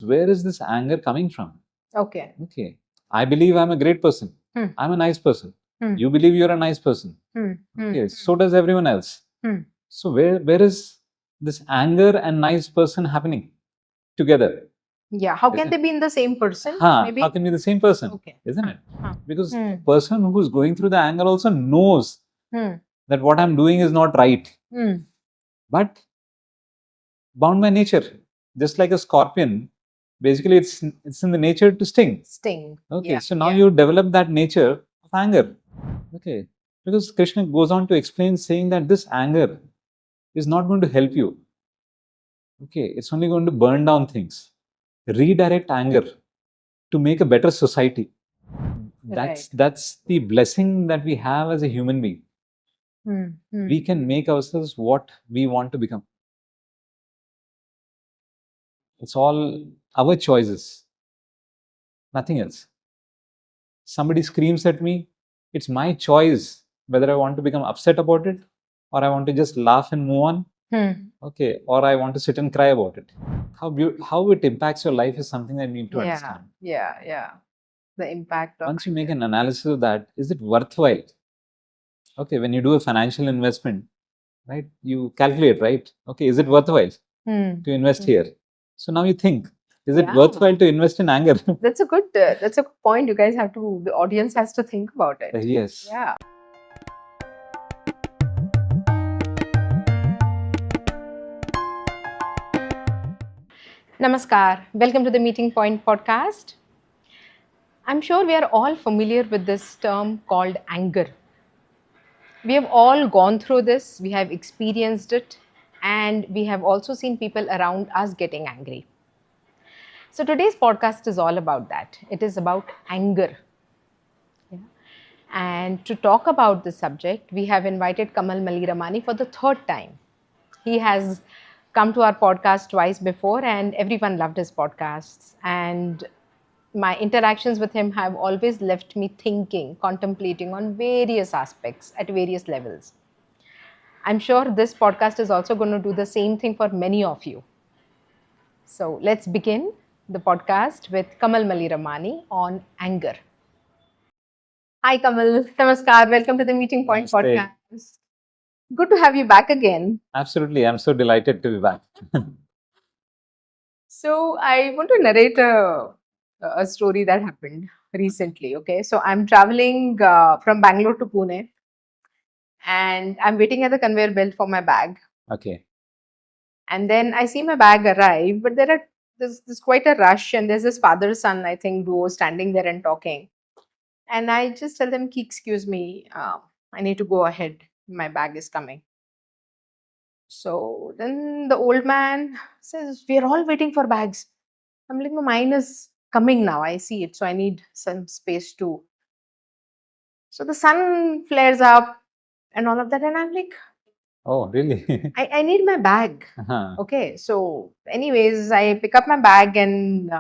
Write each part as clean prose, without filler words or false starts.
where is this anger coming from? Okay. Okay. I believe I'm a great person. I'm a nice person. You believe you're a nice person. Okay. So does everyone else. So where is this anger and nice person happening together? Yeah. How can they be in the same person? Maybe. How can be the same person? Okay. Isn't it? Because the person who's going through the anger also knows that what I'm doing is not right. But bound by nature, just like a scorpion, basically it's in the nature to sting. Okay, Yeah. so now you develop that nature of anger. Okay, because Krishna goes on to explain, saying that this anger is not going to help you. Okay, it's only going to burn down things. Redirect anger to make a better society. That's the blessing that we have as a human being. We can make ourselves what we want to become. It's all our choices, nothing else. Somebody screams at me, it's my choice whether I want to become upset about it or I want to just laugh and move on. Okay, or I want to sit and cry about it. How it impacts your life is something that you need to understand. Yeah. The impact of Once you make an analysis of that, is it worthwhile? Okay, when you do a financial investment, right, you calculate, right? Okay, is it worthwhile to invest here? So now you think, is it worthwhile to invest in anger? That's a good point. You guys have to, the audience has to think about it. Yes. Yeah. Namaskar. Welcome to the Meeting Point podcast. I'm sure we are all familiar with this term called anger. We have all gone through this, we have experienced it, and we have also seen people around us getting angry. So today's podcast is all about that. It is about anger. Yeah. And to talk about this subject, we have invited Kamal Maliramani for the third time. He has come to our podcast twice before, and everyone loved his podcasts. And my interactions with him have always left me thinking, contemplating on various aspects at various levels. I'm sure this podcast is also going to do the same thing for many of you. So let's begin the podcast with Kamal Maliramani on anger. Hi, Kamal. Namaskar. Welcome to the Meeting Point Namaste. podcast. Good to have you back again. Absolutely. I'm so delighted to be back. So I want to narrate a story that happened recently. Okay, so I'm traveling from Bangalore to Pune, and I'm waiting at the conveyor belt for my bag. Okay. And then I see my bag arrive, but there's quite a rush, and there's this father son, I think, duo standing there and talking. And I just tell them, excuse me, I need to go ahead. My bag is coming. So then the old man says, we're all waiting for bags. I'm like, no, mine is coming now. I see it. So I need some space too. So the sun flares up and all of that. And I'm like, oh, really? I need my bag. Okay. So, anyways, I pick up my bag and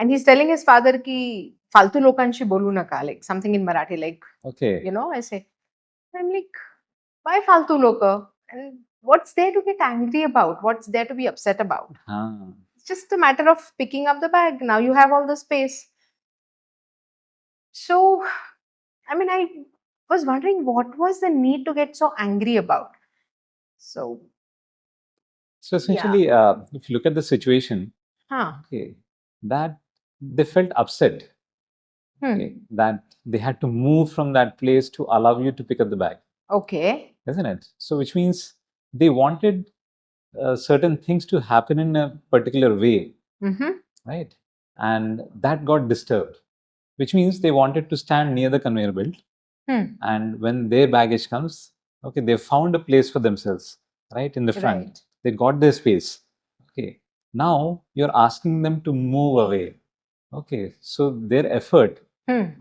he's telling his father ki faltu lokanshi bolu naka, like something in Marathi, like, Okay. I say. I'm like, why faltu loka? And what's there to get angry about? What's there to be upset about? It's just a matter of picking up the bag. Now you have all the space. So, I mean, I was wondering what was the need to get so angry about? So essentially, if you look at the situation, okay, that they felt upset. Okay, that they had to move from that place to allow you to pick up the bag. Okay. Isn't it? So, which means they wanted certain things to happen in a particular way, right? And that got disturbed, which means they wanted to stand near the conveyor belt. And when their baggage comes, okay, they found a place for themselves, right, in the front. Right. They got their space. Okay, now you're asking them to move away. Okay, so their effort,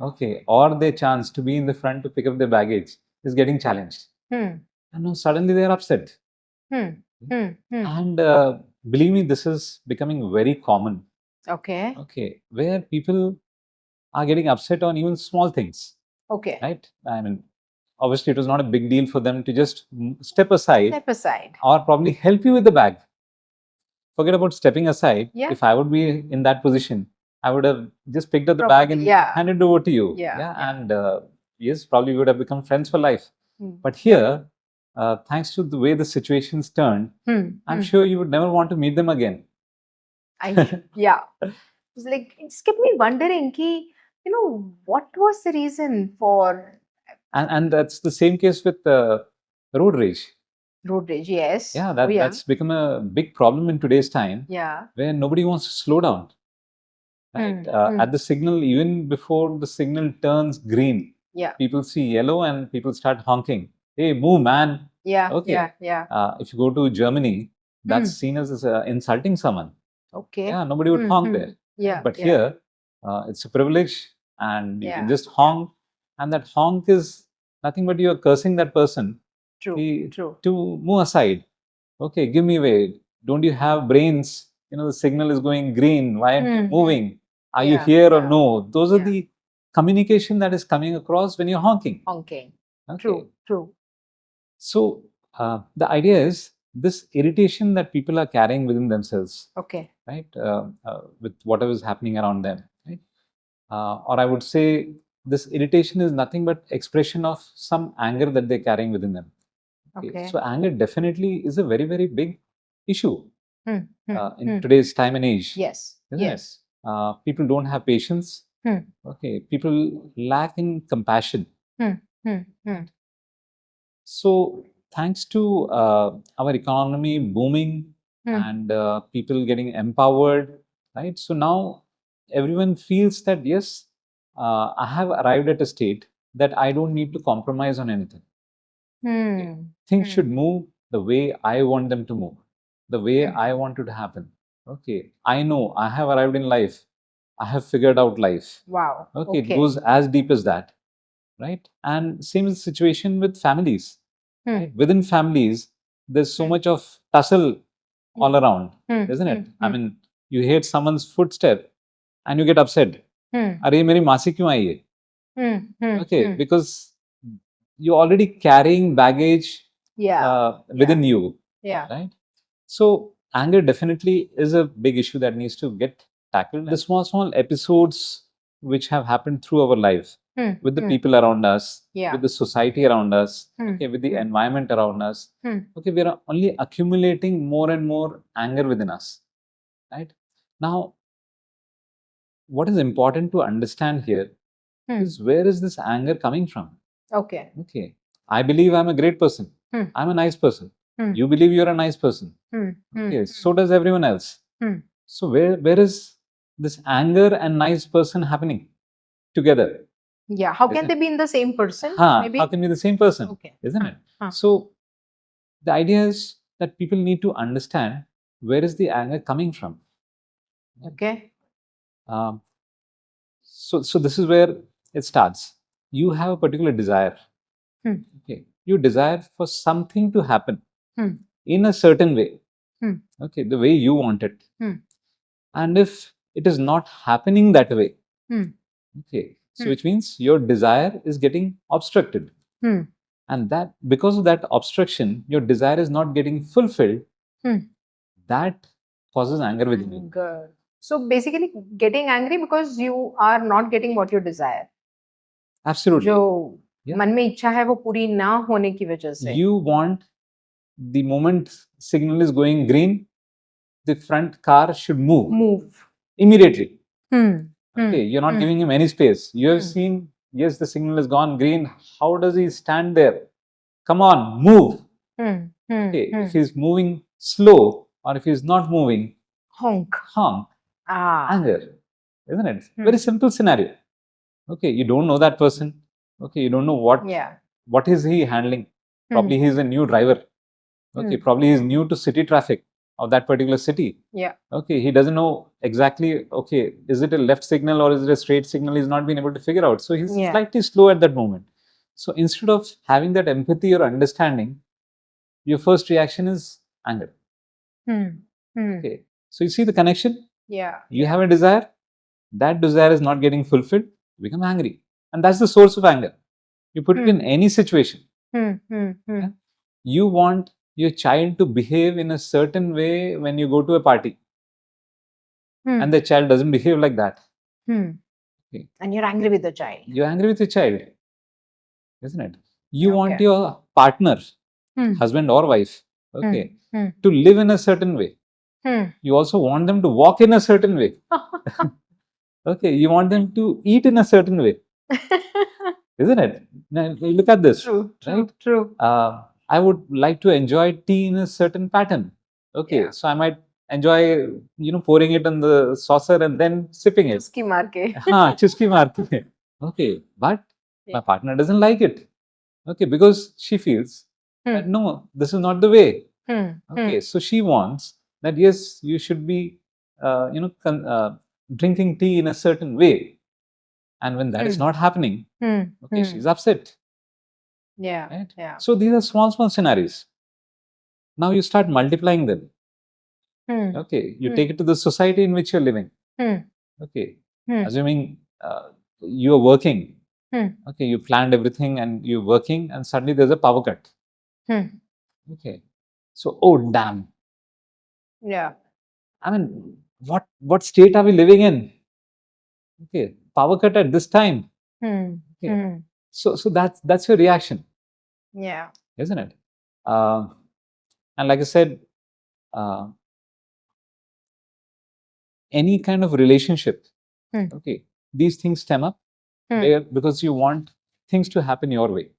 okay, or their chance to be in the front to pick up their baggage is getting challenged. And now suddenly they are upset. And believe me, this is becoming very common. Okay. Okay, where people are getting upset on even small things. Okay. Right? I mean, obviously, it was not a big deal for them to just step aside or probably help you with the bag. forget about stepping aside. Yeah. If I would be in that position, I would have just picked up the bag and handed it over to you. And yes, probably we would have become friends for life. But here, thanks to the way the situations turned, I'm sure you would never want to meet them again. Yeah. It's like, it just kept me wondering, what was the reason for... And that's the same case with road rage. Road rage, yes. Yeah, that's become a big problem in today's time. Yeah. Where nobody wants to slow down. Right? At the signal, even before the signal turns green, people see yellow and people start honking. Hey, move, man. Yeah. Okay. If you go to Germany, that's seen as insulting someone. Okay. Yeah, nobody would honk there. Yeah. But here, it's a privilege, and you can just honk, and that honk is nothing but you're cursing that person. True. To move aside. Okay, give me way. Don't you have brains? The signal is going green. Why aren't you moving? Are you here or no? Those are the communication that is coming across when you're honking. Okay. True. So the idea is this irritation that people are carrying within themselves. Okay. Right? With whatever is happening around them. Right? Or I would say this irritation is nothing but expression of some anger that they're carrying within them. Okay. So anger definitely is a very, very big issue in today's time and age. Yes. Isn't it? People don't have patience. Okay. People lack in compassion. So thanks to our economy booming and people getting empowered, right? So now everyone feels that yes, I have arrived at a state that I don't need to compromise on anything. Things should move the way I want them to move, the way I want it to happen. Okay, I know I have arrived in life. I have figured out life. Wow. Okay, it goes as deep as that, right? And same is the situation with families. Right? Within families, there's so much of tussle all around, isn't it? I mean, you hear someone's footstep and you get upset. Arey, meri masi kyun aayi hai? Okay, because you're already carrying baggage within you. Right? So anger definitely is a big issue that needs to get tackled. The small episodes which have happened through our life with the people around us, with the society around us, okay, with the environment around us. Okay, we are only accumulating more and more anger within us. Right? Now, what is important to understand here is where is this anger coming from? Okay. I believe I'm a great person. I'm a nice person. You believe you're a nice person. Okay. So does everyone else. So where is this anger and nice person happening together? Yeah. How can they be in the same person? Maybe? How can be the same person? Okay. Isn't it? So the idea is that people need to understand where is the anger coming from. Okay. So this is where it starts. You have a particular desire. Okay. You desire for something to happen in a certain way. Okay, the way you want it. And if it is not happening that way, okay, so which means your desire is getting obstructed. And that because of that obstruction, your desire is not getting fulfilled. That causes anger within you. So basically, getting angry because you are not getting what you desire. Absolutely. जो मन में इच्छा है वो पूरी ना होने की वजह से. You want the moment signal is going green, the front car should move immediately. Okay, you're not giving him any space. You have seen, yes, the signal has gone green. How does he stand there? Come on, move. Okay, if he's moving slow or if he's not moving, honk. Anger, isn't it? Very simple scenario. Okay, you don't know that person. Okay, you don't know what is he handling. Probably he's a new driver. Okay, probably he's new to city traffic of that particular city. Yeah. Okay, he doesn't know exactly, okay, is it a left signal or is it a straight signal? He's not been able to figure out. So he's slightly slow at that moment. So instead of having that empathy or understanding, your first reaction is anger. Okay, so you see the connection? Yeah. You have a desire, that desire is not getting fulfilled, you become angry. And that's the source of anger. You put it in any situation. Yeah? You want your child to behave in a certain way when you go to a party, and the child doesn't behave like that. Okay. And you're angry with the child. You're angry with your child, isn't it? You want your partner, husband or wife, okay, to live in a certain way. You also want them to walk in a certain way. Okay, you want them to eat in a certain way, isn't it? Now look at this. True. I would like to enjoy tea in a certain pattern. Okay, so I might enjoy, pouring it in the saucer and then sipping it. Chuski maar ke. Chuski maar ke. Okay, but my partner doesn't like it. Okay, because she feels that no, this is not the way. Okay, so she wants that yes, you should be, drinking tea in a certain way, and when that is not happening, okay, she's upset. Yeah. Right? Yeah. So these are small scenarios. Now you start multiplying them. Okay, you take it to the society in which you're living. Okay, assuming you are working. Okay, you planned everything and you're working, and suddenly there's a power cut. Okay, so oh damn. Yeah. I mean, what state are we living in? Okay, power cut at this time. Okay. So that's your reaction. Yeah. Isn't it? And like I said, any kind of relationship, okay, these things stem up because you want things to happen your way.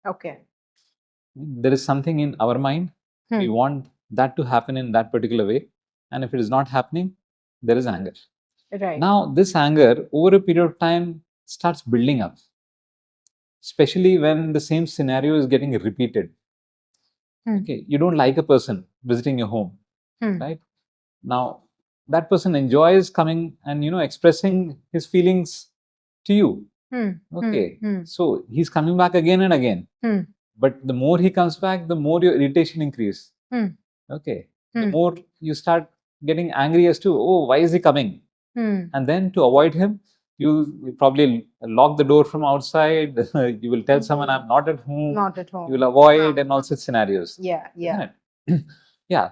Okay. There is something in our mind, we want that to happen in that particular way, and if it is not happening, there is anger. Right. Now this anger over a period of time starts building up, especially when the same scenario is getting repeated. Okay, you don't like a person visiting your home, right? Now that person enjoys coming and expressing his feelings to you. Okay, so he's coming back again and again. But the more he comes back, the more your irritation increases. Okay, the more you start getting angry as to, oh, why is he coming? And then to avoid him, you probably lock the door from outside. You will tell someone, I'm not at home. Not at home. You will avoid and all such scenarios. Yeah. Yeah. Yeah.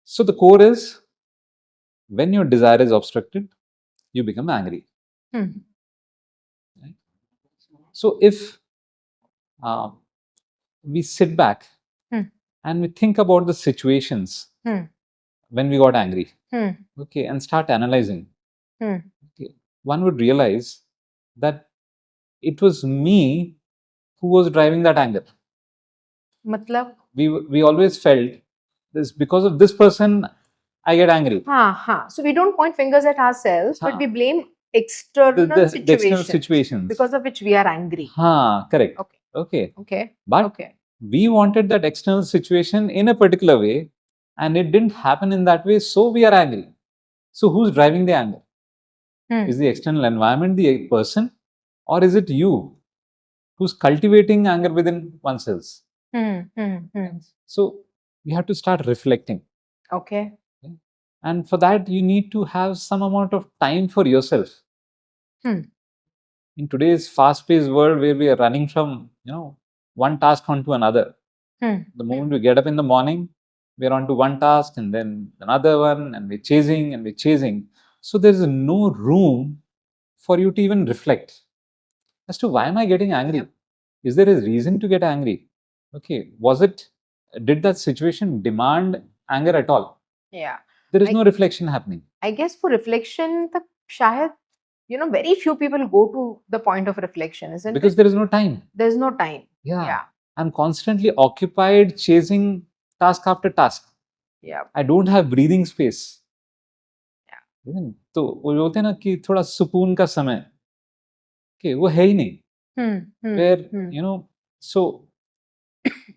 So the core is, when your desire is obstructed, you become angry. Right? So if we sit back and we think about the situations when we got angry, okay, and start analyzing, okay, one would realize that it was me who was driving that anger. Matlab? We always felt this, because of this person I get angry. So we don't point fingers at ourselves, but we blame external the external situations because of which we are angry. Correct. Okay. But we wanted that external situation in a particular way, and it didn't happen in that way, so we are angry. So who's driving the anger? Is the external environment the person, or is it you who's cultivating anger within oneself? So you have to start reflecting. Okay. And for that, you need to have some amount of time for yourself. In today's fast-paced world, where we are running from one task onto another, the moment we get up in the morning, we're onto one task and then another one, and we're chasing. So there is no room for you to even reflect as to, why am I getting angry? Is there a reason to get angry? Okay, did that situation demand anger at all? Yeah. There is no reflection happening. I guess for reflection, shayad, very few people go to the point of reflection, isn't it? Because there is no time. There's no time. Yeah. I'm constantly occupied chasing task after task. Yeah. I don't have breathing space. Yeah. तो वो होते हैं ना कि थोड़ा सुकून का समय, okay, वो है ही नहीं. Where so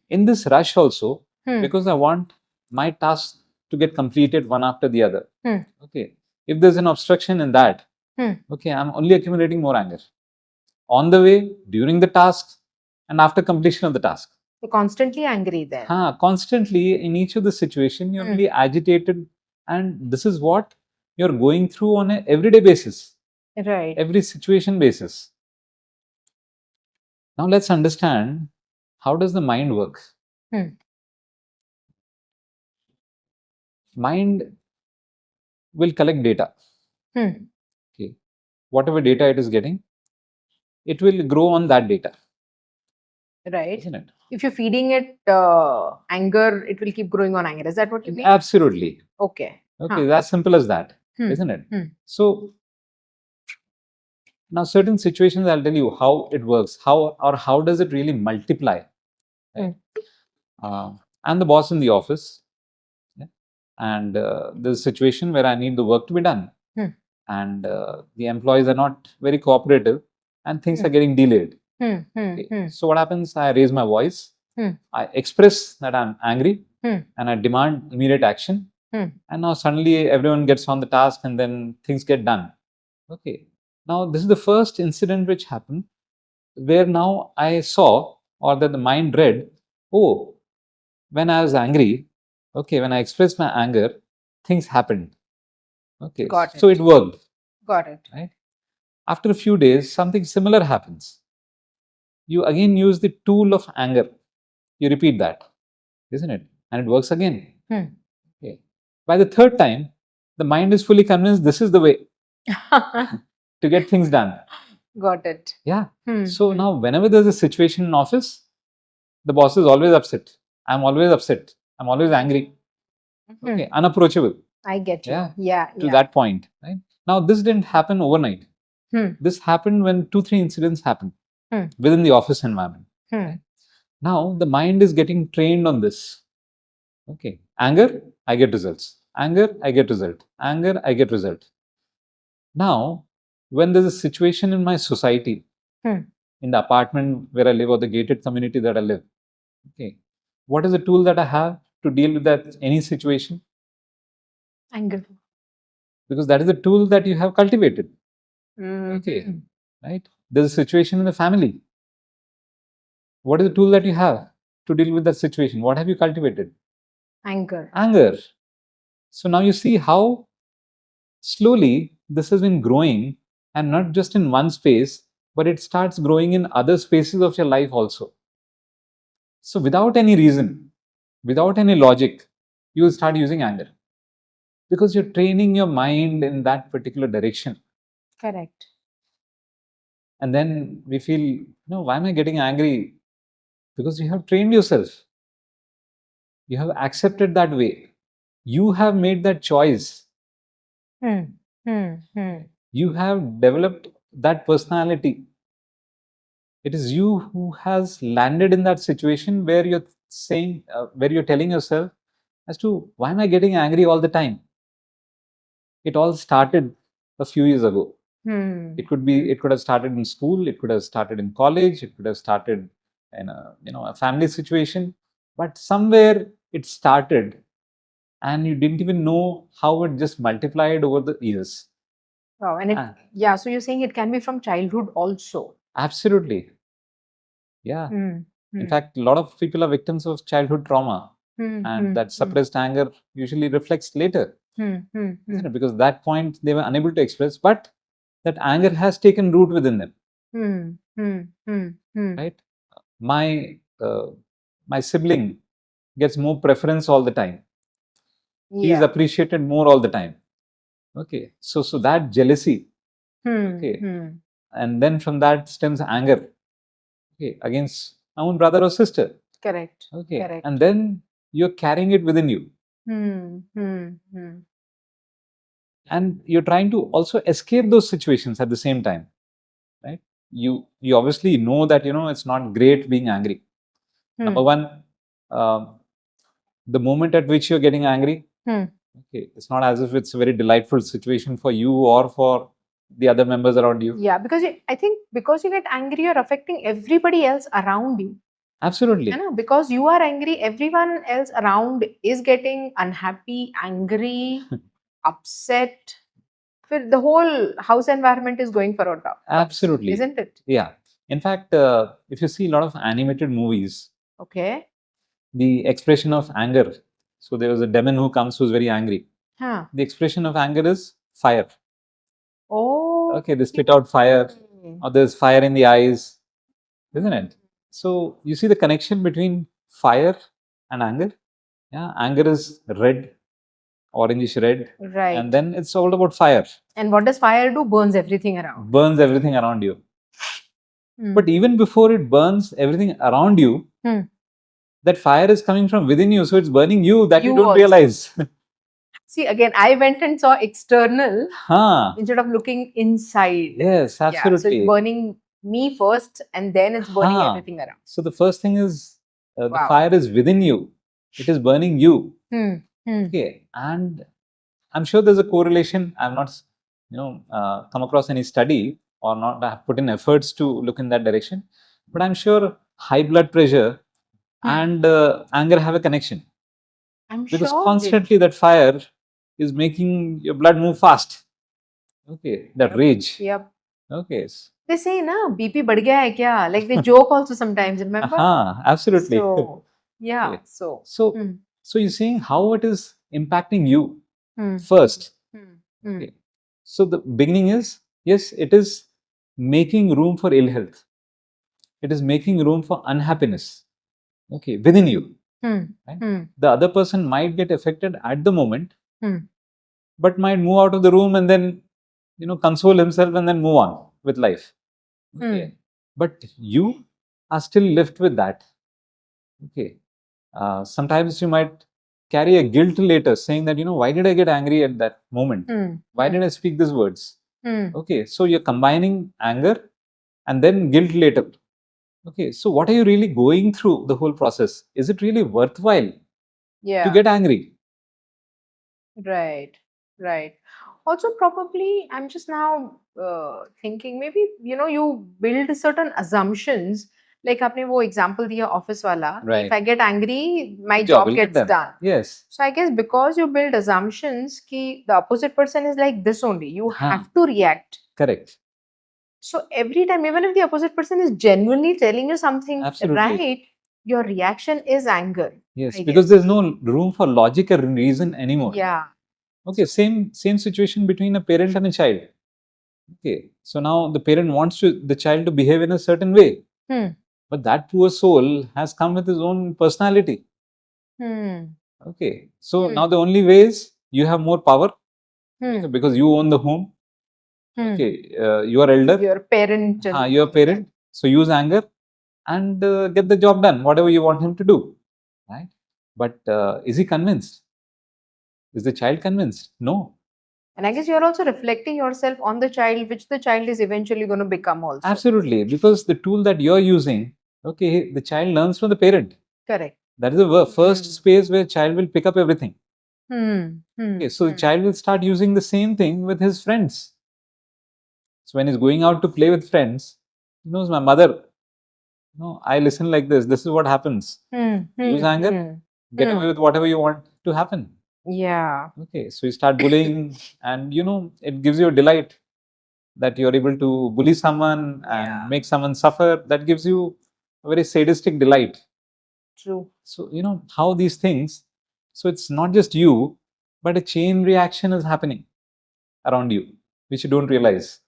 in this rush also, because I want my tasks to get completed one after the other. Okay, if there's an obstruction in that, okay, I'm only accumulating more anger on the way, during the task, and after completion of the task. So constantly angry then. Constantly in each of the situation, you're really agitated, and this is what you're going through on an everyday basis. Right. Every situation basis. Now let's understand, how does the mind work? mind will collect data. Hmm. Okay. Whatever data it is getting, it will grow on that data, Right. isn't it? If you're feeding it anger, it will keep growing on anger. Is that what you mean? Absolutely. Okay. Okay, that's simple as that, Hmm. isn't it? Hmm. So now certain situations, I'll tell you how it works, how does it really multiply. Right? I'm the boss in the office, yeah, and there's a situation where I need the work to be done, and the employees are not very cooperative, and things are getting delayed. Okay. So what happens? I raise my voice, I express that I'm angry, and I demand immediate action. And now suddenly everyone gets on the task, and then things get done. Okay. Now this is the first incident which happened where now I saw, or that the mind read, oh, when I was angry, okay, when I expressed my anger, things happened. Okay. Got So it. it worked. Got it. Right. After a few days, something similar happens. You again use the tool of anger. You repeat that, isn't it? And it works again. Okay. By the third time, the mind is fully convinced this is the way to get things done. Got it. Yeah. So now, whenever there's a situation in office, the boss is always upset. I'm always upset. I'm always angry. Okay. Unapproachable. I get you. Yeah. Yeah. To that point. Right. Now, this didn't happen overnight. This happened when 2-3 incidents happened within the office environment. Right? Now, the mind is getting trained on this. Okay. Anger, I get results. Anger, I get result. Anger, I get result. Now, when there's a situation in my society, in the apartment where I live or the gated community that I live, okay, what is the tool that I have to deal with that any situation? Anger. Because that is the tool that you have cultivated. Okay, right? There's a situation in the family. What is the tool that you have to deal with that situation? What have you cultivated? Anger. Anger. So now you see how slowly this has been growing, and not just in one space, but it starts growing in other spaces of your life also. So without any reason, without any logic, you will start using anger because you're training your mind in that particular direction. Correct. And then we feel, no, why am I getting angry? Because you have trained yourself. You have accepted that way. You have made that choice. You have developed that personality. It is you who has landed in that situation where you're saying, where you're telling yourself as to why am I getting angry all the time? It all started a few years ago. It could have started in school, it could have started in college, it could have started in a family situation, but somewhere it started and you didn't even know how it just multiplied over the years. Wow. And yeah, so you're saying it can be from childhood also. Absolutely. Yeah. In fact, a lot of people are victims of childhood trauma, and that suppressed anger usually reflects later, isn't it? Because at that point they were unable to express, but that anger has taken root within them. Right? My my sibling gets more preference all the time. He is appreciated more all the time. Okay, so that jealousy. Okay, and then from that stems anger. Okay, against my own brother or sister. Correct. Okay. Correct. And then you're carrying it within you. And you're trying to also escape those situations at the same time. Right? You obviously know that it's not great being angry. Number one, the moment at which you're getting angry, okay, it's not as if it's a very delightful situation for you or for the other members around you. Yeah, because I think because you get angry, you're affecting everybody else around you. Absolutely. Because you are angry, everyone else around is getting unhappy, angry, upset. The whole house environment is going for a toss. Absolutely. Isn't it? Yeah. In fact, if you see a lot of animated movies, okay, the expression of anger. So there was a demon who comes who's very angry. Huh. The expression of anger is fire. Oh. Okay, they spit out fire, or there's fire in the eyes, isn't it? So you see the connection between fire and anger. Yeah, anger is red. orangish red, Right. and then it's all about fire. And what does fire do? Burns everything around. Burns everything around you. But even before it burns everything around you, that fire is coming from within you, so it's burning you that you don't also realize. See, again, I went and saw external Huh. instead of looking inside. Yes, Yeah, so absolutely. it's burning me first, and then it's burning Huh. everything around. So the first thing is the Wow. fire is within you. It is burning you. Hmm. Okay, and I'm sure there's a correlation. I've not, come across any study or not have put in efforts to look in that direction. But I'm sure high blood pressure and anger have a connection. I'm Because sure constantly that fire is making your blood move fast. Okay, that rage. Yep. Okay. They say, na, BP बढ़ गया है क्या? Like they joke also sometimes, remember? Absolutely. So, yeah. Okay. So, So you're seeing how it is impacting you first. Okay. So the beginning is, yes, it is making room for ill health. It is making room for unhappiness. Okay, within you. Right? The other person might get affected at the moment, but might move out of the room and then, console himself and then move on with life. Okay. But you are still left with that. Okay. Sometimes you might carry a guilt later saying that, why did I get angry at that moment? Why did I speak these words? Okay. So you're combining anger and then guilt later. Okay. So what are you really going through the whole process? Is it really worthwhile to get angry? Right. Also, probably, I'm just now thinking maybe, you build certain assumptions. Like, आपने वो example दिया office वाला. Right. If I get angry, my Job job will get gets done. Yes. So I guess because you build assumptions, ki the opposite person is like this only. You have to react. Correct. So every time, even if the opposite person is genuinely telling you something right, your reaction is anger. Yes, because there's no room for logic or reason anymore. Yeah. Okay, same situation between a parent and a child. Okay, so now the parent wants the child to behave in a certain way, but that poor soul has come with his own personality. Okay, so now the only way is you have more power because you own the home. Okay, you are elder. Your parent. Your parent. So use anger and get the job done, whatever you want him to do. Right? But is he convinced? Is the child convinced? No. And I guess you're also reflecting yourself on the child, which the child is eventually going to become also. Absolutely, because the tool that you're using, okay, the child learns from the parent. Correct. That is the first space where child will pick up everything. Okay, so the child will start using the same thing with his friends. So when he's going out to play with friends, he knows my mother. I listen like this. This is what happens. Use anger, get away with whatever you want to happen. Yeah. Okay, so you start bullying, and it gives you a delight that you're able to bully someone and make someone suffer. That gives you a very sadistic delight. True. So how these things. So it's not just you, but a chain reaction is happening around you, which you don't realize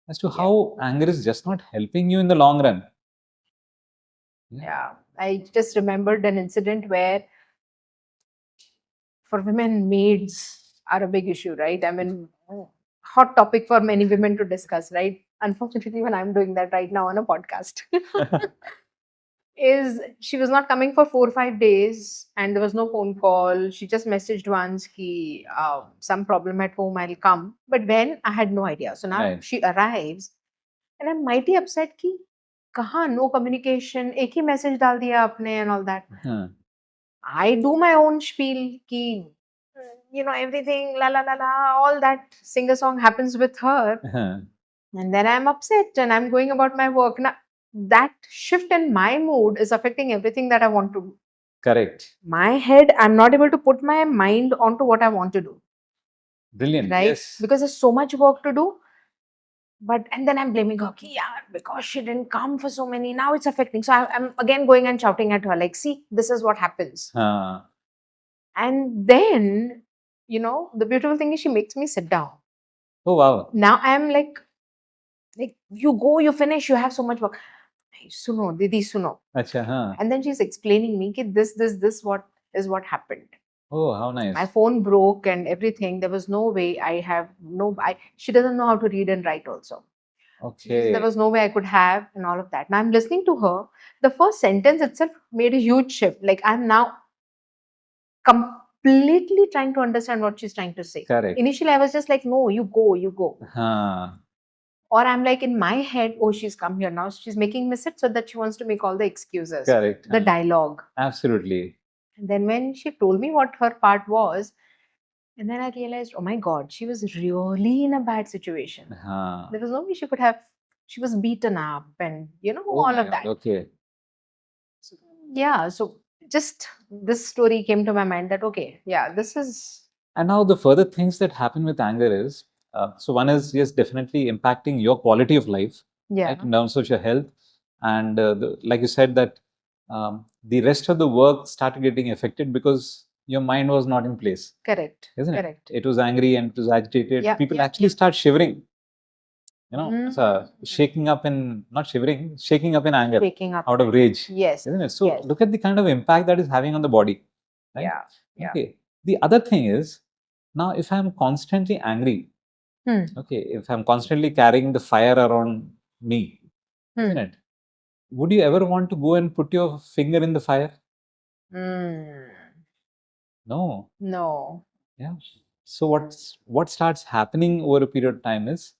as to how anger is just not helping you in the long run. Yeah. I just remembered an incident where for women, maids are a big issue, right? I mean, hot topic for many women to discuss, right? Unfortunately, when I'm doing that right now on a podcast, is she was not coming for 4 or 5 days and there was no phone call. She just messaged once, ki, some problem at home, I'll come. But when I had no idea. So now she arrives and I'm mighty upset ki, kaha, no communication, ek hi message dal diya apne and all that. I do my own spiel ki, everything, la la la la, all that singer-song happens with her. And then I'm upset and I'm going about my work. Now, that shift in my mood is affecting everything that I want to do. Correct. My head, I'm not able to put my mind onto what I want to do. Brilliant. Right? Yes. Because there's so much work to do. And then I'm blaming her, because she didn't come for so many, now it's affecting. So I'm again going and shouting at her, like, see, this is what happens. And then, the beautiful thing is she makes me sit down. Oh, wow. Now I'm like, you go, you finish, you have so much work. Suno, Didi, suno. Achha, And then she's explaining me that this what happened. Oh, how nice. My phone broke and everything. There was no way she doesn't know how to read and write also. Okay. There was no way I could have and all of that. Now I'm listening to her. The first sentence itself made a huge shift. Like I'm now completely trying to understand what she's trying to say. Correct. Initially, I was just like, no, you go, you go. Huh. Or I'm like in my head, oh, she's come here now. She's making me sit so that she wants to make all the excuses. Correct. The dialogue. Absolutely. And then when she told me what her part was, and then I realized, oh my God, she was really in a bad situation. Huh. There was no way she could have, she was beaten up and, Oh all my of that. God. Okay. So, yeah. So just this story came to my mind that, okay, yeah, this is. And now the further things that happen with anger is, so one is, yes, definitely impacting your quality of life, Yeah. right, in terms of your health. And like you said, that the rest of the work started getting affected because your mind was not in place. Correct. Isn't Correct. it? It was angry and it was agitated. Yeah, People yeah, actually start shivering. Mm. So shaking up in, not shivering, shaking up in anger, Shaking up. out of rage. Yes. Isn't it? So yes. look at the kind of impact that is having on the body. Right? Yeah. Yeah. Okay. The other thing is, now if I'm constantly angry, Hmm. okay, if I'm constantly carrying the fire around me, isn't it? Would you ever want to go and put your finger in the fire? No. No. Yeah. So what starts happening over a period of time is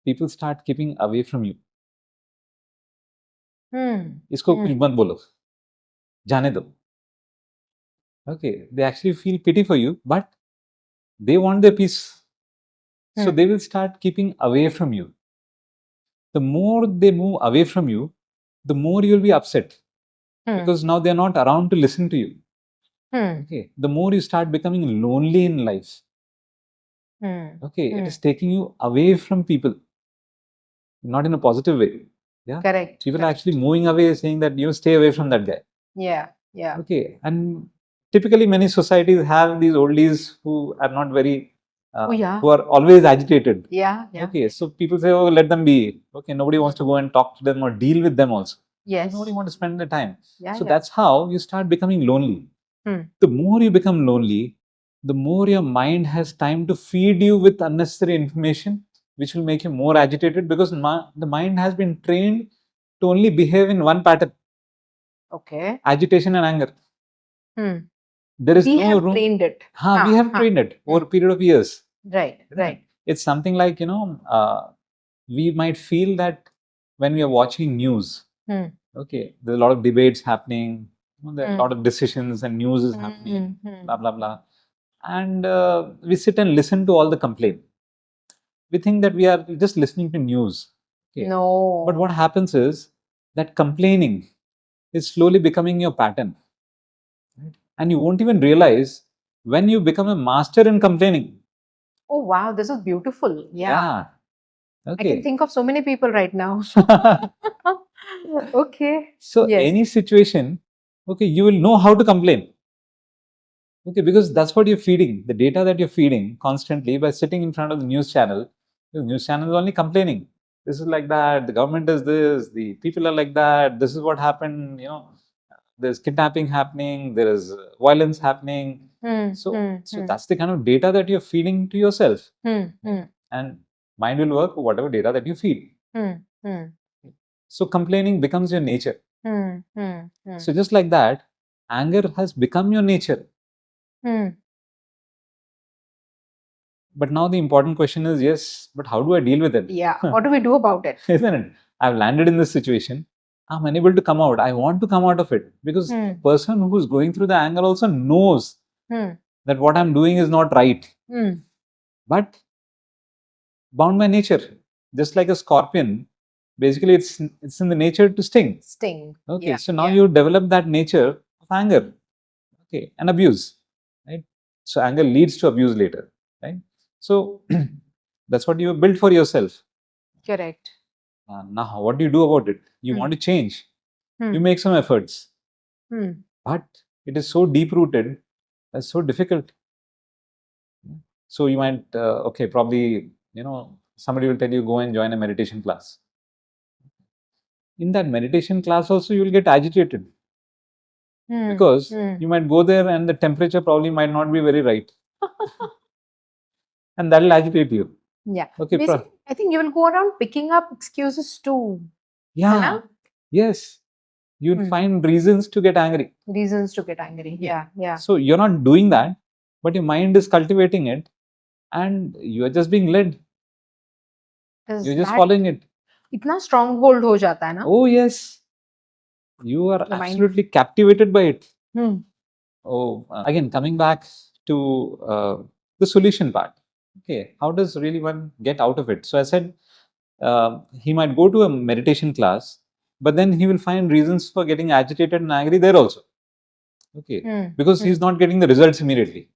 people start keeping away from you. इसको कुछ मत बोलो, जाने दो. Okay, they actually feel pity for you, but they want their peace. So they will start keeping away from you. The more they move away from you, the more you'll be upset because now they're not around to listen to you. Okay, the more you start becoming lonely in life. Okay, it is taking you away from people, not in a positive way. Yeah, Correct. people are actually moving away, saying that stay away from that guy. Yeah. Yeah. Okay, and typically many societies have these oldies who are not very, who are always agitated. Yeah. Yeah. Okay, so people say, oh, let them be. Okay, nobody wants to go and talk to them or deal with them also. Yes. Nobody wants to spend the time. Yeah. So that's how you start becoming lonely. The more you become lonely, the more your mind has time to feed you with unnecessary information, which will make you more agitated because the mind has been trained to only behave in one pattern. Okay. Agitation and anger. There is We no have room. trained it. We have trained it over a period of years. Right. Right. It's something like, we might feel that when we are watching news, okay, there's a lot of debates happening, there are a lot of decisions and news is happening, blah, blah, blah. And we sit and listen to all the complaint. We think that we are just listening to news. Okay. No. But what happens is that complaining is slowly becoming your pattern. Right? And you won't even realize when you become a master in complaining. Oh, wow. This is beautiful. Yeah. Okay. I can think of so many people right now. Okay. So any situation, okay, you will know how to complain. Okay, because that's what you're feeding, the data that you're feeding constantly by sitting in front of the news channel. The news channel is only complaining. This is like that, the government is this, the people are like that, this is what happened, there's kidnapping happening, there is violence happening. So that's the kind of data that you're feeding to yourself. And mind will work whatever data that you feed. So complaining becomes your nature. So just like that, anger has become your nature. But now the important question is, yes, but how do I deal with it? Yeah. What do we do about it? Isn't it? I've landed in this situation. I'm unable to come out. I want to come out of it because the person who's going through the anger also knows that what I'm doing is not right. But bound by nature, just like a scorpion, basically it's in the nature to sting. Okay, so now you develop that nature of anger, okay, and abuse, right? So anger leads to abuse later, right? So that's what you built for yourself. Correct. Now what do you do about it? You want to change. You make some efforts, but it is so deep rooted, that's so difficult. So you might okay, probably somebody will tell you go and join a meditation class. In that meditation class also you will get agitated. Because you might go there and the temperature probably might not be very right. And that will agitate you. Yeah. Okay. Basically, I think you will go around picking up excuses too. Yeah. Yes. You'll find reasons to get angry. Reasons to get angry. Yeah. So you're not doing that, but your mind is cultivating it, and you're just being led. You're just following it. इतना stronghold हो जाता है ना? Oh yes. You are absolutely captivated by it. Oh, again, coming back to the solution part. Okay, how does really one get out of it? So I said he might go to a meditation class, but then he will find reasons for getting agitated and angry there also. Okay, because he's not getting the results immediately.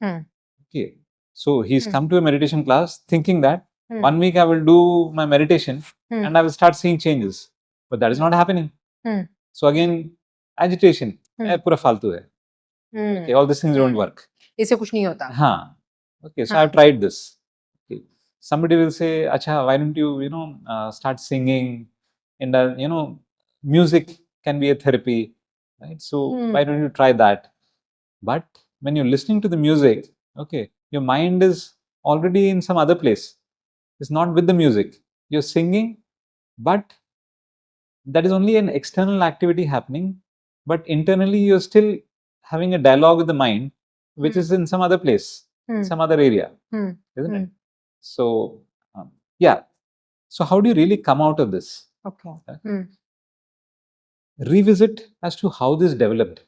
Okay, so he's come to a meditation class thinking that 1 week I will do my meditation and I will start seeing changes, but that is not happening. So again, agitation, pura faltu hai. Okay, all these things don't work. इससे कुछ नहीं होता. हाँ. Okay, so I've tried this. Okay. Somebody will say, "Acha, why don't you, start singing?" And music can be a therapy, right? So why don't you try that? But when you're listening to the music, okay, your mind is already in some other place. It's not with the music. You're singing, but that is only an external activity happening. But internally, you're still having a dialogue with the mind, which is in some other place, some other area, isn't it? So, yeah. So, how do you really come out of this? Okay. Revisit as to how this developed.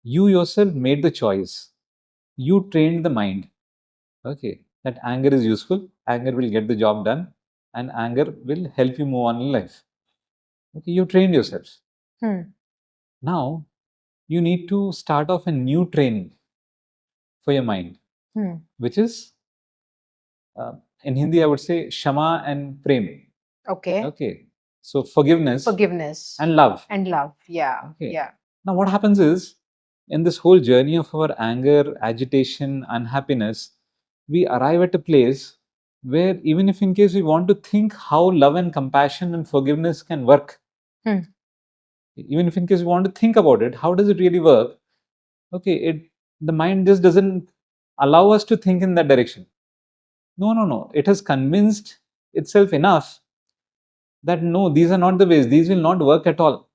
You yourself made the choice. You trained the mind. Okay, that anger is useful. Anger will get the job done, and anger will help you move on in life. Okay, you trained yourself. Now, you need to start off a new training for your mind, which is in Hindi I would say Shama and Prem. Okay. So forgiveness and love. Yeah. Okay. Yeah. Now what happens is, in this whole journey of our anger, agitation, unhappiness, we arrive at a place where even if in case we want to think how love and compassion and forgiveness can work, even if in case we want to think about it, how does it really work? Okay, the mind just doesn't allow us to think in that direction. No. It has convinced itself enough that no, these are not the ways. These will not work at all.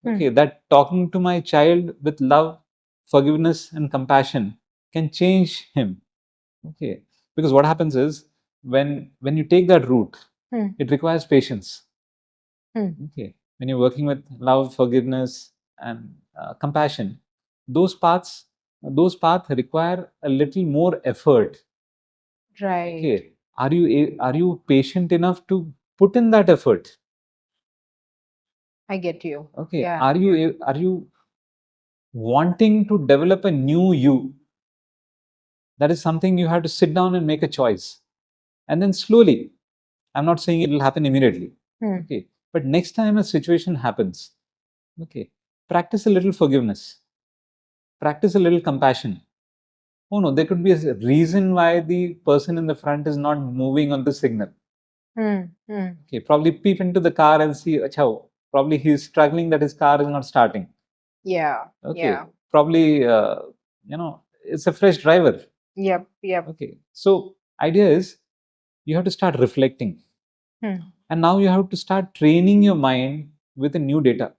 Okay, that talking to my child with love, forgiveness, and compassion can change him. Okay, because what happens is when you take that route, it requires patience. Okay, when you're working with love, forgiveness, and compassion, those paths require a little more effort. Right. Okay, are you patient enough to put in that effort? I get you. Okay, Yeah. are you wanting to develop a new you? That is something you have to sit down and make a choice, and then slowly. I'm not saying it will happen immediately. Okay, but next time a situation happens, okay, practice a little forgiveness, practice a little compassion. Oh no, there could be a reason why the person in the front is not moving on the signal. Okay, probably peep into the car and see, achha, probably he's struggling that his car is not starting. Yeah. Okay, Yeah. probably it's a fresh driver. Yep. Okay, so idea is you have to start reflecting, and now you have to start training your mind with a new data,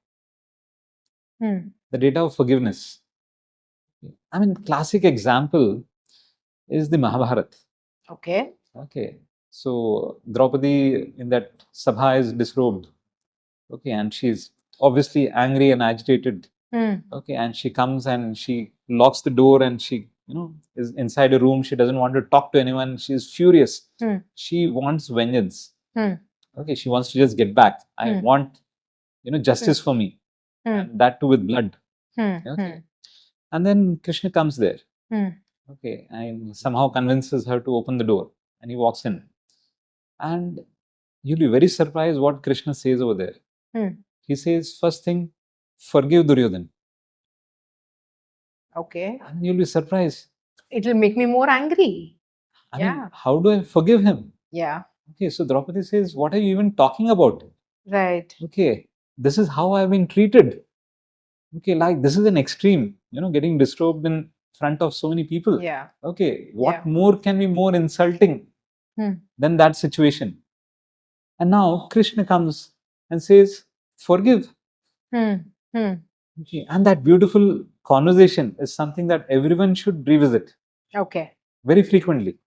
the data of forgiveness. I mean, classic example is the Mahabharata. Okay. So Draupadi in that sabha is disrobed. Okay, and she's obviously angry and agitated. Okay, and she comes and she locks the door and she is inside a room. She doesn't want to talk to anyone. She's furious. She wants vengeance. Okay, she wants to just get back. I want justice for me, and that too with blood. Okay, and then Krishna comes there. Okay, and somehow convinces her to open the door, and he walks in, and you'll be very surprised what Krishna says over there. He says, first thing, forgive Duryodhan. Okay. And you'll be surprised. It will make me more angry. I mean, how do I forgive him? Yeah. Okay, so Draupadi says, what are you even talking about? Right. Okay, this is how I've been treated. Okay, like this is an extreme, getting disturbed in front of so many people. Yeah. Okay, what Yeah. more can be more insulting than that situation? And now Krishna comes and says, forgive. Okay, and that beautiful conversation is something that everyone should revisit Okay. very frequently.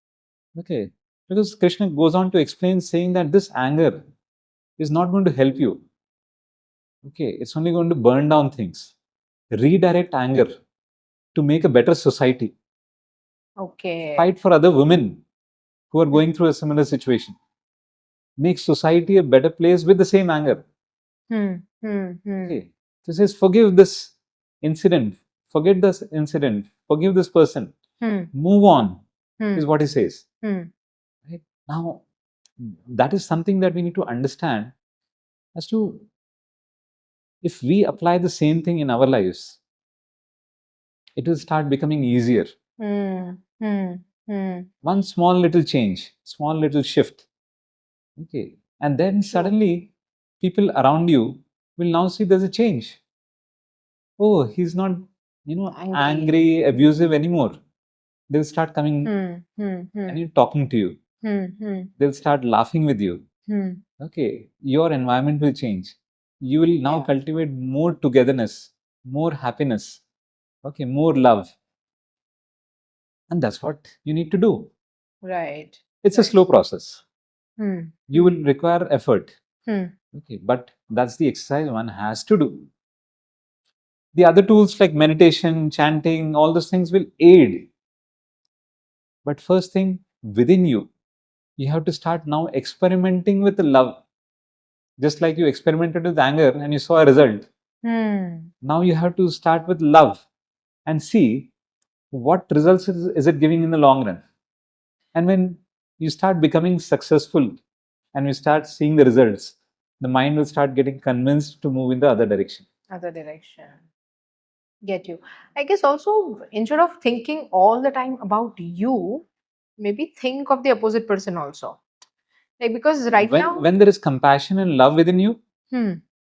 Okay, because Krishna goes on to explain, saying that this anger is not going to help you. Okay, it's only going to burn down things. Redirect anger to make a better society. Okay. Fight for other women who are going through a similar situation. Make society a better place with the same anger. Okay, so it says, forgive this incident, forget this incident, forgive this person, move on, is what he says. Right? Now, that is something that we need to understand as to if we apply the same thing in our lives, it will start becoming easier. One small little change, small little shift. Okay. And then suddenly people around you will now see there's a change. Oh, he's not, angry, abusive anymore. They'll start coming and talking to you. They'll start laughing with you. Okay. Your environment will change. You will now cultivate more togetherness, more happiness, okay, more love. And that's what you need to do. Right. It's a slow process. You will require effort. Okay, but that's the exercise one has to do. The other tools like meditation, chanting, all those things will aid. But first thing within you, you have to start now experimenting with the love. Just like you experimented with anger and you saw a result. Now you have to start with love and see what results is it giving in the long run. And when you start becoming successful and you start seeing the results, the mind will start getting convinced to move in the other direction. Get you. I guess also, instead of thinking all the time about you, maybe think of the opposite person also. Like, because right now, When there is compassion and love within you,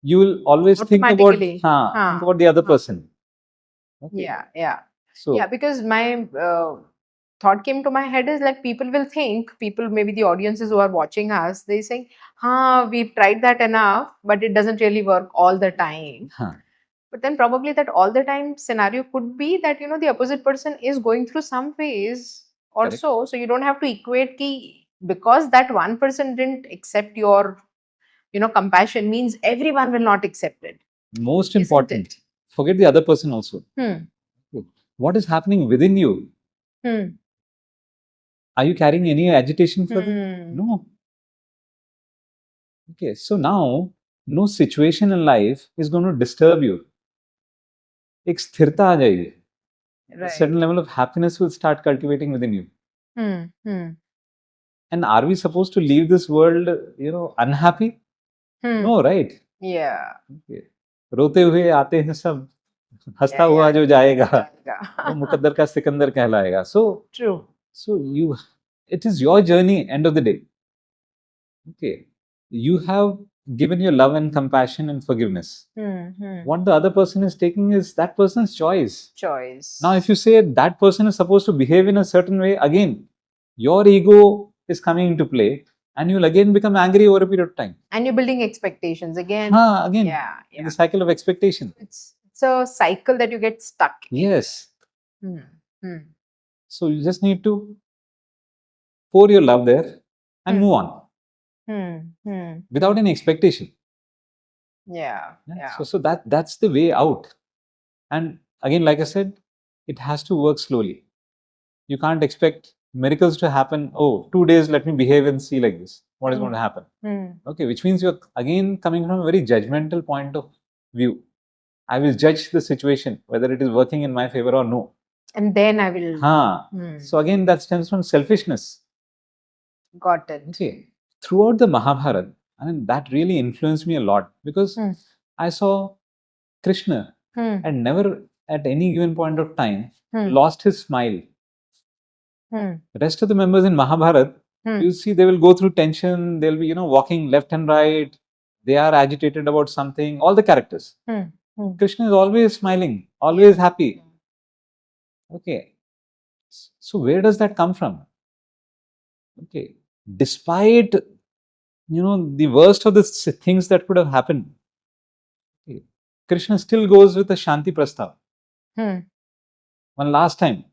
you will always think about automatically, think about the other person. Okay. yeah. So Yeah, because my thought came to my head is like people will think, people, maybe the audiences who are watching us, they saying, we've tried that enough, but it doesn't really work all the time. But then probably that all the time scenario could be that, the opposite person is going through some phase Correct. also. So you don't have to equate ki because that one person didn't accept your, compassion means everyone will not accept it. Most Isn't important, it? forget the other person also. What is happening within you? Are you carrying any agitation for them? No. Okay, so now no situation in life is going to disturb you. एक स्थिरता आ जाएगी. A certain level of happiness will start cultivating within you. And are we supposed to leave this world, unhappy? No, right? Yeah. Okay. रोते हुए आते हैं सब, हंसता हुआ जो जाएगा वो मुकद्दर का सिकंदर कहलाएगा. So True. So it is your journey. End of the day. Okay, you have given your love and compassion and forgiveness. What the other person is taking is that person's choice. Now, if you say that person is supposed to behave in a certain way, again, your ego is coming into play, and you'll again become angry over a period of time. And you're building expectations again. Again, Yeah. the cycle of expectation. It's a cycle that you get stuck in. Yes. So you just need to pour your love there and move on without any expectation. Yeah. So that's the way out. And again, like I said, it has to work slowly. You can't expect miracles to happen. Oh, 2 days, let me behave and see like this. What is going to happen? Okay, which means you're again coming from a very judgmental point of view. I will judge the situation, whether it is working in my favor or no. And then I will. So again, that stems from selfishness. Got it. Okay. Throughout the Mahabharata, that really influenced me a lot because I saw Krishna and never at any given point of time lost his smile. The rest of the members in Mahabharata, you see, they will go through tension, they'll be, walking left and right, they are agitated about something, all the characters. Krishna is always smiling, always happy. Okay. So where does that come from? Okay. Despite, the worst of the things that could have happened, okay, Krishna still goes with a Shanti Prastav. One last time.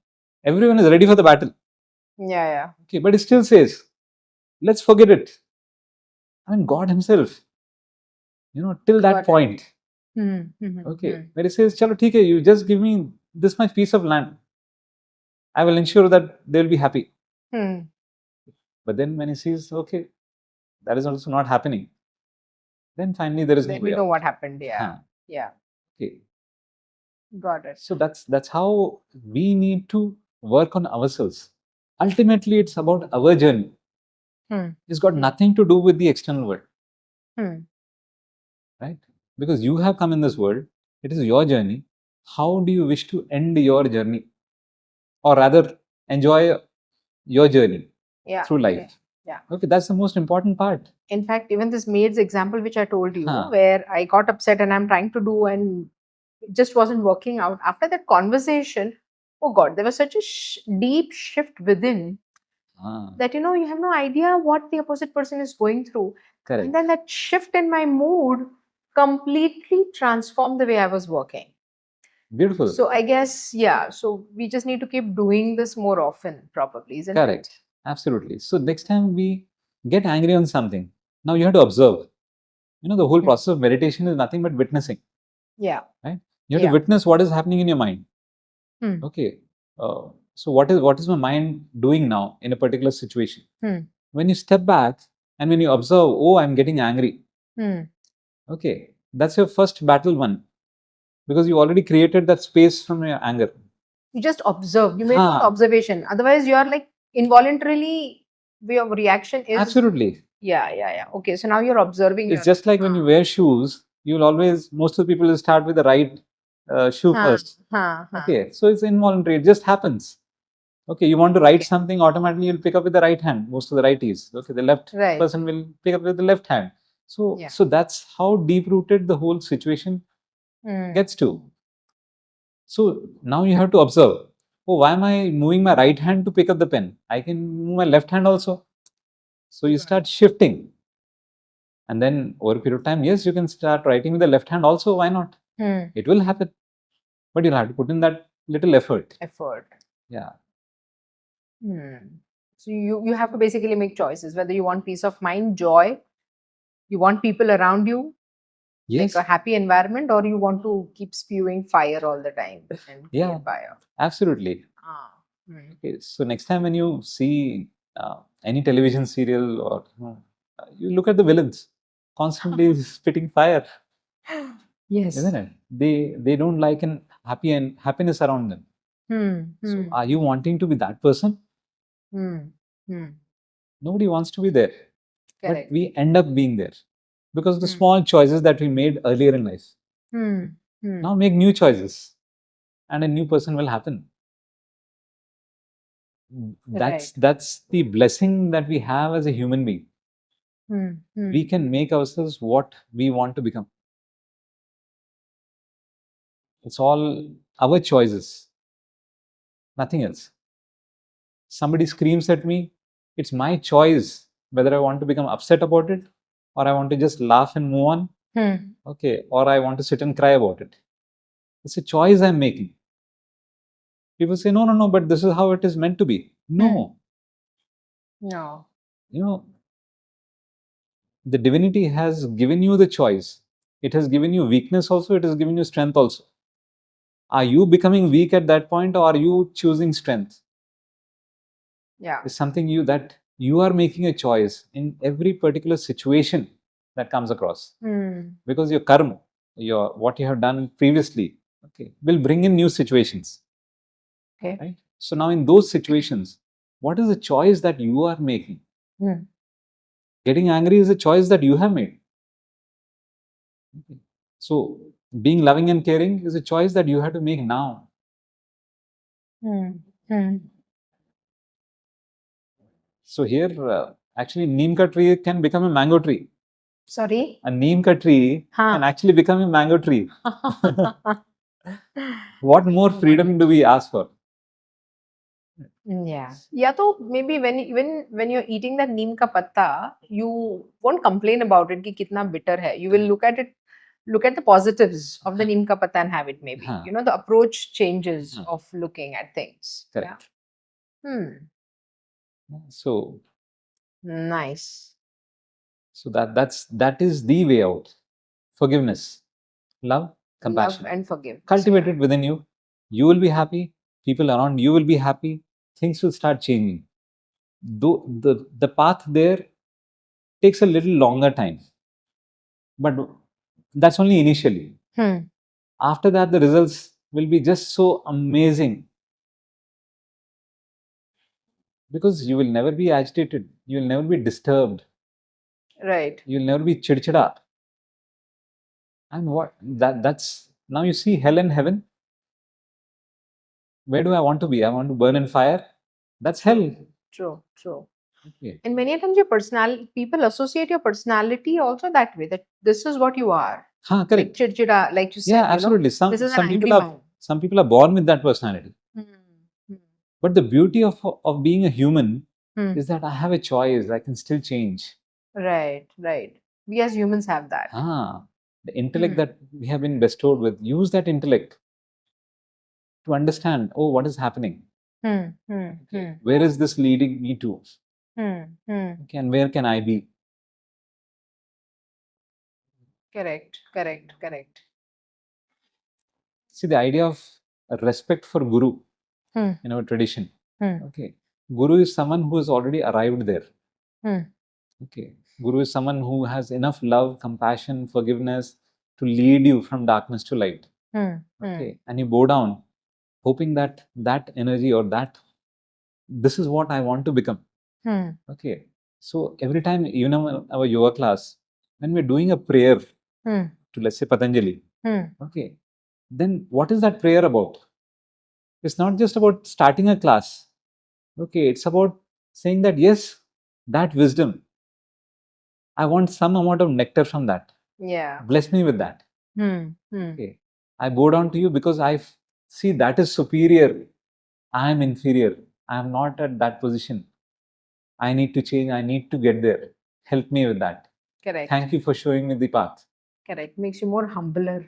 Everyone is ready for the battle. Yeah. Okay, but he still says, let's forget it. I mean, God himself, till that point. Okay, where he says, chalo, theek hai, you just give me this much piece of land. I will ensure that they'll be happy. But then when he sees, okay, that is also not happening, then finally there is no way We know out. what happened. Yeah. Okay. Got it. So that's how we need to work on ourselves. Ultimately, it's about our journey. It's got nothing to do with the external world. Right? Because you have come in this world, it is your journey. How do you wish to end your journey? Or rather, enjoy your journey through life. Yeah. Okay, that's the most important part. In fact, even this maid's example, which I told you, where I got upset and I'm trying to do and it just wasn't working out. After that conversation, oh God, there was such a deep shift within that, you have no idea what the opposite person is going through. Correct. And then that shift in my mood completely transformed the way I was working. Beautiful. So I guess, yeah, so we just need to keep doing this more often, probably, isn't it? Correct. Absolutely. So next time we get angry on something, now you have to observe. The whole process of meditation is nothing but witnessing. Yeah. Right? You have to witness what is happening in your mind. Okay. So what is my mind doing now in a particular situation? When you step back and when you observe, oh, I'm getting angry. Okay. That's your first battle won. Because you already created that space from your anger. You just observe. You made an observation. Otherwise, you are like involuntarily, your reaction is. Absolutely. Yeah. Okay. So now you're observing. It's just like when you wear shoes, you'll always, most of the people will start with the right shoe first. Okay. So it's involuntary. It just happens. Okay. You want to write something, automatically you'll pick up with the right hand, most of the righties. Okay. The left person will pick up with the left hand. So that's how deep rooted the whole situation gets to. So now you have to observe, oh, why am I moving my right hand to pick up the pen? I can move my left hand also. So you start shifting. And then over a period of time, yes, you can start writing with the left hand also. Why not? It will happen. But you'll have to put in that little effort. Yeah. So you have to basically make choices, whether you want peace of mind, joy, you want people around you, Yes. like a happy environment, or you want to keep spewing fire all the time and yeah, fire. Absolutely. Okay, so next time when you see any television serial or you look at the villains constantly spitting fire. Yes. Isn't it? They don't like an happiness around them. So are you wanting to be that person? Nobody wants to be there. Correct. But we end up being there because of the small choices that we made earlier in life. Now make new choices and a new person will happen. That's the blessing that we have as a human being. We can make ourselves what we want to become. It's all our choices, nothing else. Somebody screams at me, it's my choice whether I want to become upset about it or I want to just laugh and move on. Okay, or I want to sit and cry about it. It's a choice I'm making. People say, no, but this is how it is meant to be. No. The divinity has given you the choice. It has given you weakness also, it has given you strength also. Are you becoming weak at that point or are you choosing strength? It's something that you are making a choice in every particular situation that comes across. Because your karma, what you have done previously, will bring in new situations. Right? So now in those situations, what is the choice that you are making? Getting angry is a choice that you have made. So being loving and caring is a choice that you have to make now. So here, actually, neem ka tree can become a mango tree. Sorry? A neem ka tree Huh. can actually become a mango tree. What more freedom do we ask for? Yeah. Yeah, so maybe when you're eating that neem ka patta, you won't complain about it ki kitna bitter hai. You will look at it, look at the positives of the neem ka patta and have it maybe. Huh. You know, the approach changes Huh. of looking at things. Correct. Yeah. So Nice. So that is the way out. Forgiveness, love, compassion. Love and forgiveness. Cultivate it within you. You will be happy. People around you will be happy. Things will start changing. Though the path there takes a little longer time, but that's only initially. After that, the results will be just so amazing because you will never be agitated. You will never be disturbed. Right. You will never be chidchida. And that's now you see hell and heaven. Where do I want to be? I want to burn in fire. That's hell. True. Okay. And many times your personality, people associate your personality also that way, that this is what you are. Correct. Like chidchida, like you said. Yeah, absolutely. This is an angry man. Some people are born with that personality. But the beauty of being a human is that I have a choice. I can still change. Right. We as humans have that. The intellect that we have been bestowed with, use that intellect to understand, oh, what is happening? Okay. Where is this leading me to? Okay, and where can I be? Correct. See, the idea of respect for Guru in our tradition. Okay. Guru is someone who has already arrived there. Okay. Guru is someone who has enough love, compassion, forgiveness to lead you from darkness to light. Okay. And you bow down, hoping that that energy or that this is what I want to become. Okay. So every time, even our yoga class, when we're doing a prayer to, let's say, Patanjali, okay, then what is that prayer about? It's not just about starting a class. Okay, it's about saying that yes, that wisdom, I want some amount of nectar from that. Yeah. Bless me with that. Okay, I bow down to you because I see that is superior. I am inferior. I am not at that position. I need to change. I need to get there. Help me with that. Correct. Thank you for showing me the path. Correct. Makes you more humbler.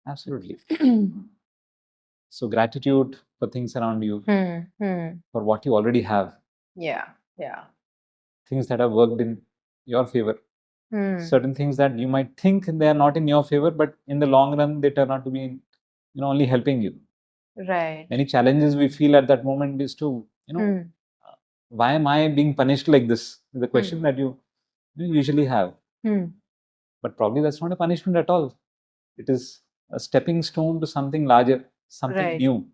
Absolutely. So gratitude for things around you, for what you already have. Yeah. Things that have worked in your favor. Certain things that you might think they are not in your favor, but in the long run they turn out to be, only helping you. Right. Any challenges we feel at that moment is to, why am I being punished like this? Is the question that you usually have. But probably that's not a punishment at all. It is a stepping stone to something larger, something new.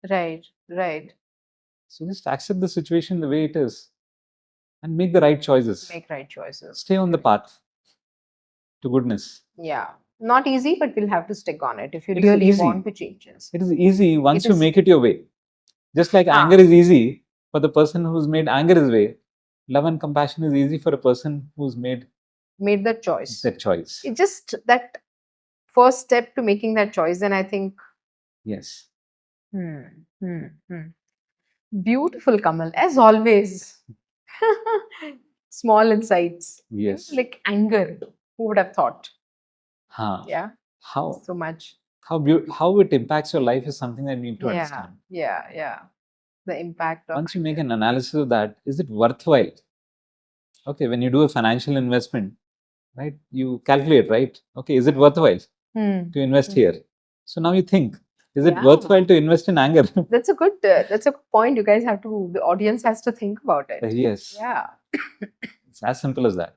Right. So just accept the situation the way it is and make the right choices. Stay on the path to goodness. Yeah. Not easy, but we'll have to stick on it if you really want to change it. It is easy once you make it your way. Just like anger is easy for the person who's made anger his way, love and compassion is easy for a person who's made that choice. It's just that first step to making that choice, then I think. Yes. Beautiful, Kamal, as always. Small insights. Yes. Like anger. Who would have thought? Yeah. How so much. How it impacts your life is something that you need to understand. Yeah. The impact of Once you make an analysis of that, is it worthwhile? Okay, when you do a financial investment, right, you calculate, right? Okay, is it worthwhile to invest here? So now you think, is it worthwhile to invest in anger? That's a good point. You guys have to, the audience has to think about it. Yes. Yeah. It's as simple as that.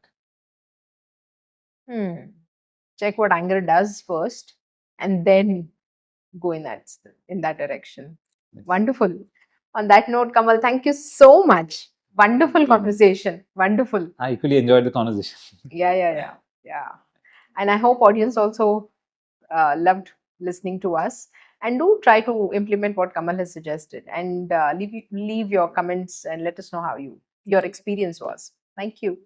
Check what anger does first and then go in that direction. Yes. Wonderful. On that note, Kamal, thank you so much. Wonderful conversation. Wonderful. I equally enjoyed the conversation. Yeah. And I hope audience also loved listening to us. And do try to implement what Kamal has suggested. And leave your comments and let us know how your experience was. Thank you.